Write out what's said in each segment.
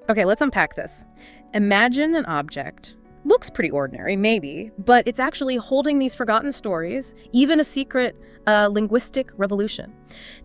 Okay, let's unpack this. Imagine an object. Looks pretty ordinary, maybe, but it's actually holding these forgotten stories, even a secret linguistic revolution.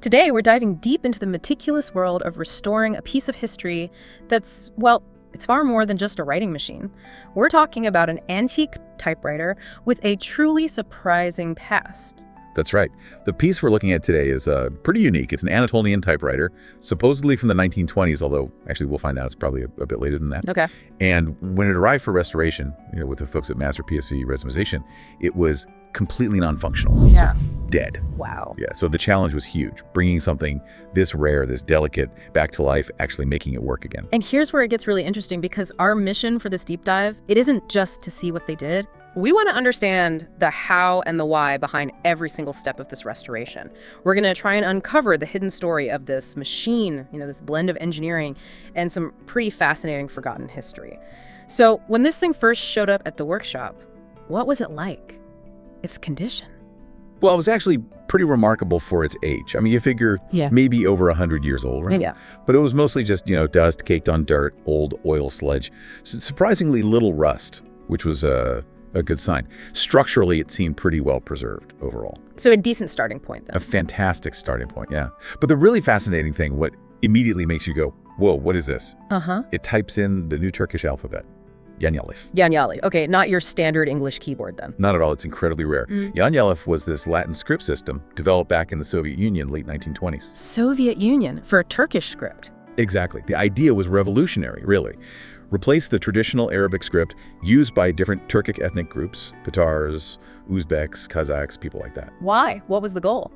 Today, we're diving deep into the meticulous world of restoring a piece of history that's, well, it's far more than just a writing machine. We're talking about an antique typewriter with a truly surprising past. That's right. The piece we're looking at today is pretty unique. It's an Anatolian typewriter, supposedly from the 1920s, although actually we'll find out it's probably a bit later than that. Okay. And when it arrived for restoration, with the folks at Master PSC Resumization, it was completely non-functional. Yeah. Just dead. Wow. Yeah, so the challenge was huge, bringing something this rare, this delicate, back to life, actually making it work again. And here's where it gets really interesting, because our mission for this deep dive, it isn't just to see what they did. We want to understand the how and the why behind every single step of this restoration. We're going to try and uncover the hidden story of this machine, this blend of engineering and some pretty fascinating forgotten history. So when this thing first showed up at the workshop, what was it like? Its condition? Well, it was actually pretty remarkable for its age. I mean, you figure maybe over 100 years old, right? Yeah. But it was mostly just, dust caked on dirt, old oil sludge, surprisingly little rust, which was a good sign. Structurally, it seemed pretty well preserved overall. So a decent starting point, then. A fantastic starting point, yeah. But the really fascinating thing, what immediately makes you go, whoa, what is this? It types in the new Turkish alphabet, Yañalif. Yañalif. Okay, not your standard English keyboard, then. Not at all. It's incredibly rare. Yañalif was this Latin script system developed back in the Soviet Union, late 1920s. Soviet Union for a Turkish script. Exactly. The idea was revolutionary, really. Replace the traditional Arabic script used by different Turkic ethnic groups, Tatars, Uzbeks, Kazakhs, people like that. Why? What was the goal?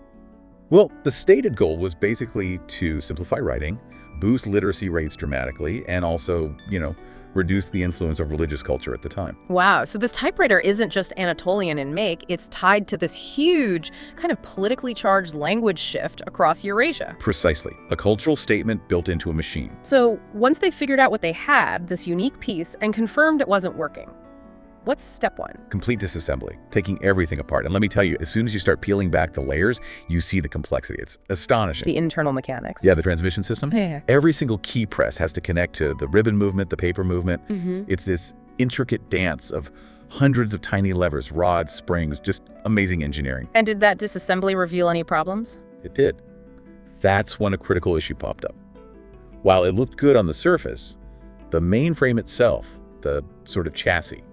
Well, the stated goal was basically to simplify writing, boost literacy rates dramatically, and also, reduce the influence of religious culture at the time. Wow, so this typewriter isn't just Anatolian in make, it's tied to this huge, kind of politically charged language shift across Eurasia. Precisely. A cultural statement built into a machine. So once they figured out what they had, this unique piece, and confirmed it wasn't working, what's step one? Complete disassembly, taking everything apart. And let me tell you, as soon as you start peeling back the layers, you see the complexity. It's astonishing. The internal mechanics. Yeah, the transmission system. Yeah. Every single key press has to connect to the ribbon movement, the paper movement. It's this intricate dance of hundreds of tiny levers, rods, springs, just amazing engineering. And did that disassembly reveal any problems? It did. That's when a critical issue popped up. While it looked good on the surface, the mainframe itself, the sort of chassis,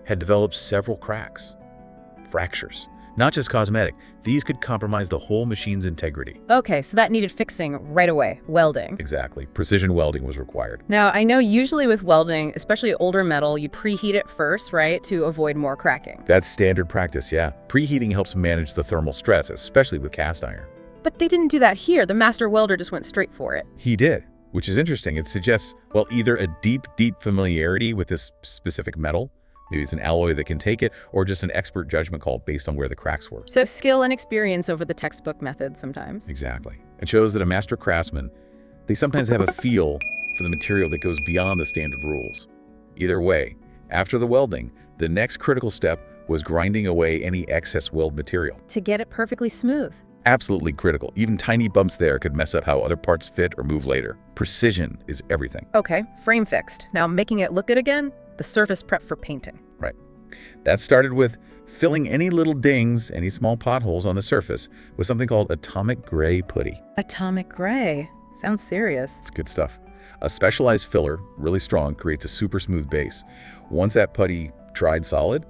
had developed several cracks, fractures. Not just cosmetic, these could compromise the whole machine's integrity. Okay, so that needed fixing right away, welding. Exactly. Precision welding was required. Now, I know usually with welding, especially older metal, you preheat it first, right, to avoid more cracking. That's standard practice, yeah. Preheating helps manage the thermal stress, especially with cast iron. But they didn't do that here. The master welder just went straight for it. He did. Which is interesting. It suggests, well, either a deep familiarity with this specific metal, maybe it's an alloy that can take it, or just an expert judgment call based on where the cracks were. So skill and experience over the textbook method sometimes. Exactly. It shows that a master craftsman, they sometimes have a feel for the material that goes beyond the standard rules. Either way, after the welding, the next critical step was grinding away any excess weld material. To get it perfectly smooth. Absolutely critical. Even tiny bumps there could mess up how other parts fit or move later. Precision is everything. Okay, frame fixed. Now making it look good again, the surface prep for painting. Right. That started with filling any little dings, any small potholes on the surface with something called atomic gray putty. Atomic gray. Sounds serious. It's good stuff. A specialized filler, really strong, creates a super smooth base. Once that putty dried solid,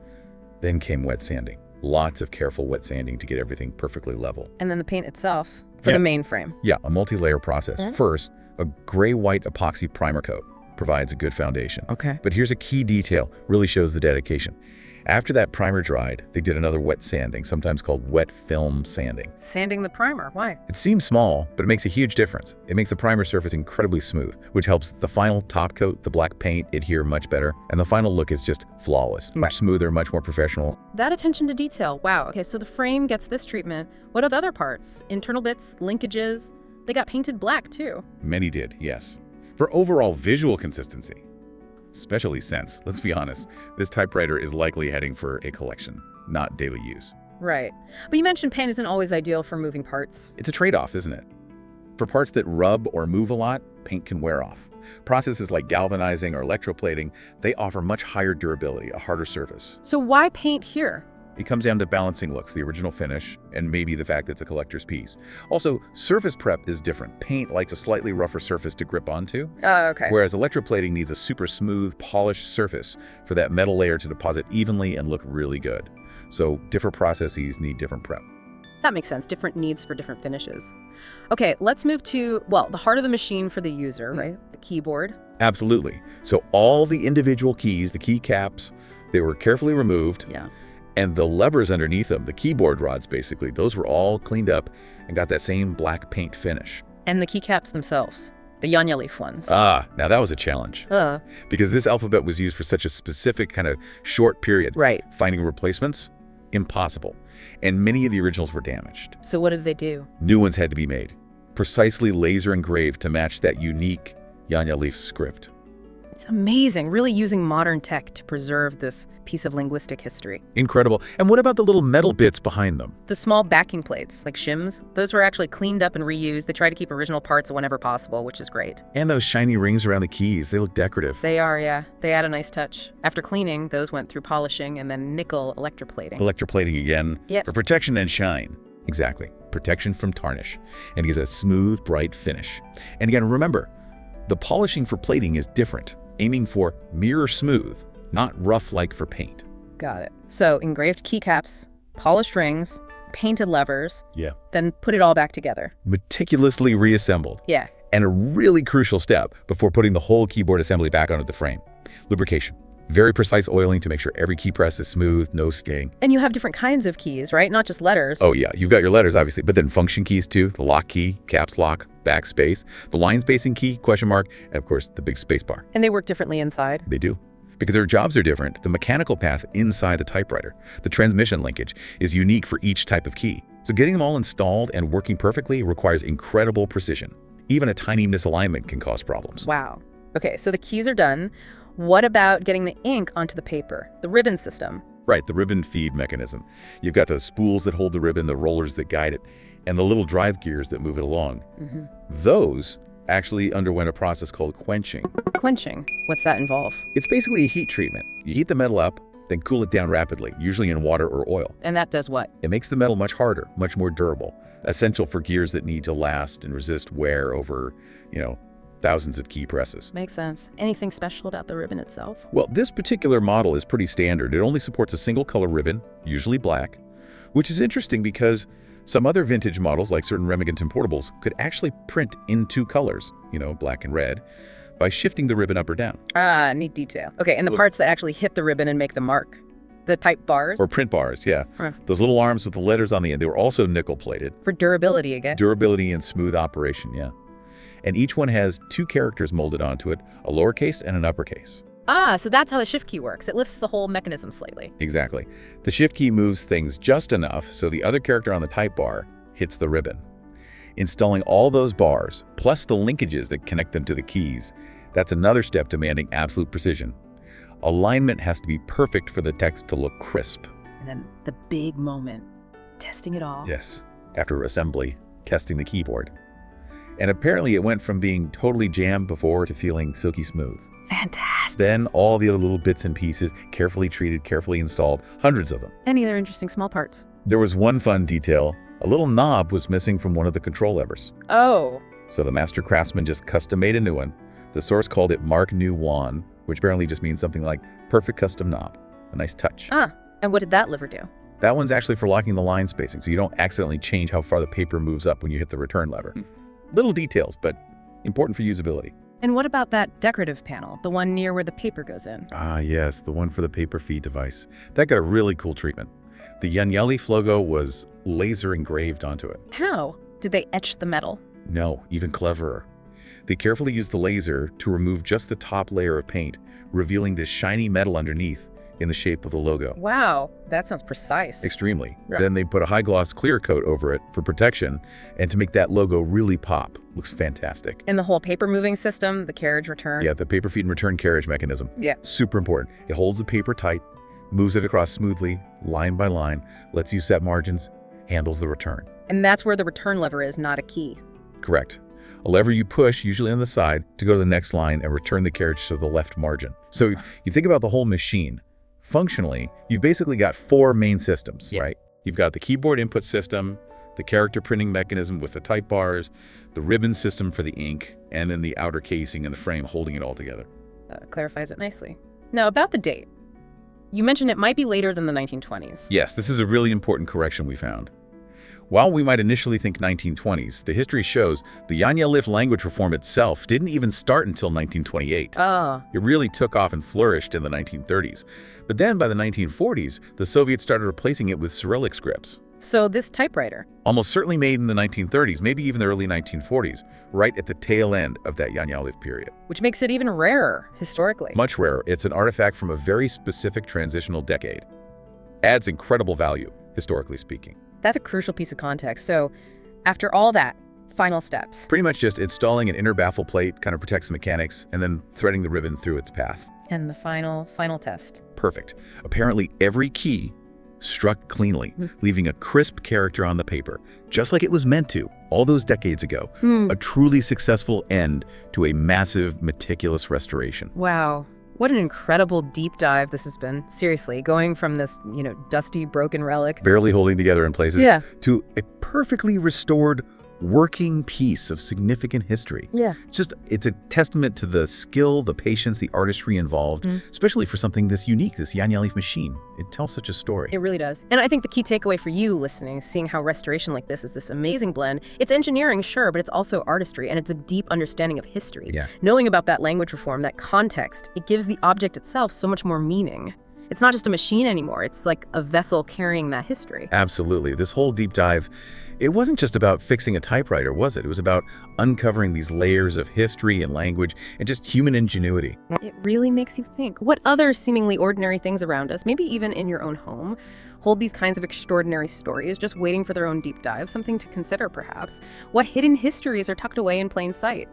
then came wet sanding. Lots of careful wet sanding to get everything perfectly level. And then the paint itself for the mainframe. Yeah, a multi-layer process. First, a gray-white epoxy primer coat provides a good foundation. Okay. But here's a key detail, really shows the dedication. After that primer dried, they did another wet sanding, sometimes called wet film sanding. Sanding the primer, why? It seems small, but it makes a huge difference. It makes the primer surface incredibly smooth, which helps the final top coat, the black paint, adhere much better, and the final look is just flawless. Much smoother, much more professional. That attention to detail, wow. Okay, so the frame gets this treatment. What of the other parts? Internal bits, linkages? They got painted black too. Many did, yes. For overall visual consistency. Especially since, let's be honest, this typewriter is likely heading for a collection, not daily use. Right. But you mentioned paint isn't always ideal for moving parts. It's a trade-off, isn't it? For parts that rub or move a lot, paint can wear off. Processes like galvanizing or electroplating, they offer much higher durability, a harder surface. So why paint here? It comes down to balancing looks, the original finish, and maybe the fact that it's a collector's piece. Also, surface prep is different. Paint likes a slightly rougher surface to grip onto, Okay. whereas electroplating needs a super smooth, polished surface for that metal layer to deposit evenly and look really good. So different processes need different prep. That makes sense. Different needs for different finishes. Okay, let's move to, well, the heart of the machine for the user, right? The keyboard. Absolutely. So all the individual keys, the keycaps, they were carefully removed. Yeah. And the levers underneath them, the keyboard rods basically, those were all cleaned up and got that same black paint finish. And the keycaps themselves, the Yañalif ones. Now that was a challenge. Because this alphabet was used for such a specific kind of short period. Right. Finding replacements, impossible. And many of the originals were damaged. So what did they do? New ones had to be made, precisely laser engraved to match that unique Yañalif script. It's amazing, really using modern tech to preserve this piece of linguistic history. Incredible. And what about the little metal bits behind them? The small backing plates, like shims, those were actually cleaned up and reused. They try to keep original parts whenever possible, which is great. And those shiny rings around the keys, they look decorative. They are, yeah. They add a nice touch. After cleaning, those went through polishing and then nickel electroplating. Electroplating again, Yep. for protection and shine. Exactly. Protection from tarnish. And it gives a smooth, bright finish. And again, remember, the polishing for plating is different, aiming for mirror smooth, not rough like for paint. Got it. So engraved keycaps, polished rings, painted levers, Yeah. then put it all back together. Meticulously reassembled. Yeah. And a really crucial step before putting the whole keyboard assembly back onto the frame. Lubrication. Very precise oiling to make sure every key press is smooth, no skidding. And you have different kinds of keys, right? Not just letters. Oh yeah, you've got your letters obviously, but then function keys too, the lock key, caps lock, backspace, the line spacing key, question mark, and of course the big space bar. And they work differently inside. They do. Because their jobs are different, the mechanical path inside the typewriter, the transmission linkage, is unique for each type of key. So getting them all installed and working perfectly requires incredible precision. Even a tiny misalignment can cause problems. Wow. Okay, so the keys are done. What about getting the ink onto the paper, the ribbon system? Right, the ribbon feed mechanism. You've got the spools that hold the ribbon, the rollers that guide it, and the little drive gears that move it along. Those actually underwent a process called quenching. Quenching. What's that involve? It's basically a heat treatment. You heat the metal up, then cool it down rapidly, usually in water or oil. And that does what? It makes the metal much harder, much more durable, essential for gears that need to last and resist wear over, thousands of key presses. Makes sense. Anything special about the ribbon itself? Well, this particular model is pretty standard. It only supports a single color ribbon, usually black, which is interesting because some other vintage models, like certain Remington portables, could actually print in two colors, black and red, by shifting the ribbon up or down. Ah, neat detail. Okay, and the parts that actually hit the ribbon and make the mark? The type bars? Or print bars, yeah. Huh. Those little arms with the letters on the end, they were also nickel plated. For durability again? Durability and smooth operation, yeah. And each one has two characters molded onto it, a lowercase and an uppercase. Ah, so that's how the shift key works. It lifts the whole mechanism slightly. Exactly. The shift key moves things just enough so the other character on the type bar hits the ribbon. Installing all those bars, plus the linkages that connect them to the keys, that's another step demanding absolute precision. Alignment has to be perfect for the text to look crisp. And then the big moment, testing it all. Yes, after assembly, testing the keyboard. And apparently it went from being totally jammed before to feeling silky smooth. Fantastic. Then all the other little bits and pieces, carefully treated, carefully installed, hundreds of them. Any other interesting small parts? There was one fun detail. A little knob was missing from one of the control levers. Oh. So the master craftsman just custom made a new one. The source called it Mark New Wan, which apparently just means something like perfect custom knob. A nice touch. Ah, and what did that lever do? That one's actually for locking the line spacing, so you don't accidentally change how far the paper moves up when you hit the return lever. Little details, but important for usability. And what about that decorative panel, the one near where the paper goes in? Ah, yes, the one for the paper feed device. That got a really cool treatment. The Yañalif logo was laser engraved onto it. How? Did they etch the metal? No, even cleverer. They carefully used the laser to remove just the top layer of paint, revealing this shiny metal underneath in the shape of the logo. Wow, that sounds precise. Extremely. Yeah. Then they put a high-gloss clear coat over it for protection and to make that logo really pop. Looks fantastic. And the whole paper moving system, the carriage return? Yeah, the paper feed and return carriage mechanism. Yeah. Super important. It holds the paper tight, moves it across smoothly, line by line, lets you set margins, handles the return. And that's where the return lever is, not a key. Correct. A lever you push, usually on the side, to go to the next line and return the carriage to the left margin. So you think about the whole machine. Functionally, you've basically got four main systems, right? You've got the keyboard input system, the character printing mechanism with the type bars, the ribbon system for the ink, and then the outer casing and the frame holding it all together. Clarifies it nicely. Now, about the date. You mentioned it might be later than the 1920s. Yes, this is a really important correction we found. While we might initially think 1920s, the history shows the Yañalif language reform itself didn't even start until 1928. It really took off and flourished in the 1930s. But then by the 1940s, the Soviets started replacing it with Cyrillic scripts. So this typewriter, Almost certainly made in the 1930s, maybe even the early 1940s, right at the tail end of that Yañalif period. which makes it even rarer historically. Much rarer. It's an artifact from a very specific transitional decade. Adds incredible value, historically speaking. That's a crucial piece of context. So after all that, final steps. Pretty much just installing an inner baffle plate, kind of protects the mechanics, and then threading the ribbon through its path. And the final test. Perfect. Apparently every key struck cleanly, leaving a crisp character on the paper, just like it was meant to all those decades ago. A truly successful end to a massive, meticulous restoration. Wow. What an incredible deep dive this has been. Seriously, going from this, dusty, broken relic. Barely holding together in places, Yeah. to a perfectly restored working piece of significant history. Yeah. It's a testament to the skill, the patience, the artistry involved, especially for something this unique, this Yañalif machine. It tells such a story. It really does. And I think the key takeaway for you listening, seeing how restoration like this is this amazing blend, it's engineering, sure, but it's also artistry, and it's a deep understanding of history. Yeah. Knowing about that language reform, that context, it gives the object itself so much more meaning. It's not just a machine anymore. It's like a vessel carrying that history. Absolutely. This whole deep dive, it wasn't just about fixing a typewriter, was it? It was about uncovering these layers of history and language and just human ingenuity. It really makes you think. What other seemingly ordinary things around us, maybe even in your own home, hold these kinds of extraordinary stories, just waiting for their own deep dive? Something to consider, perhaps. What hidden histories are tucked away in plain sight?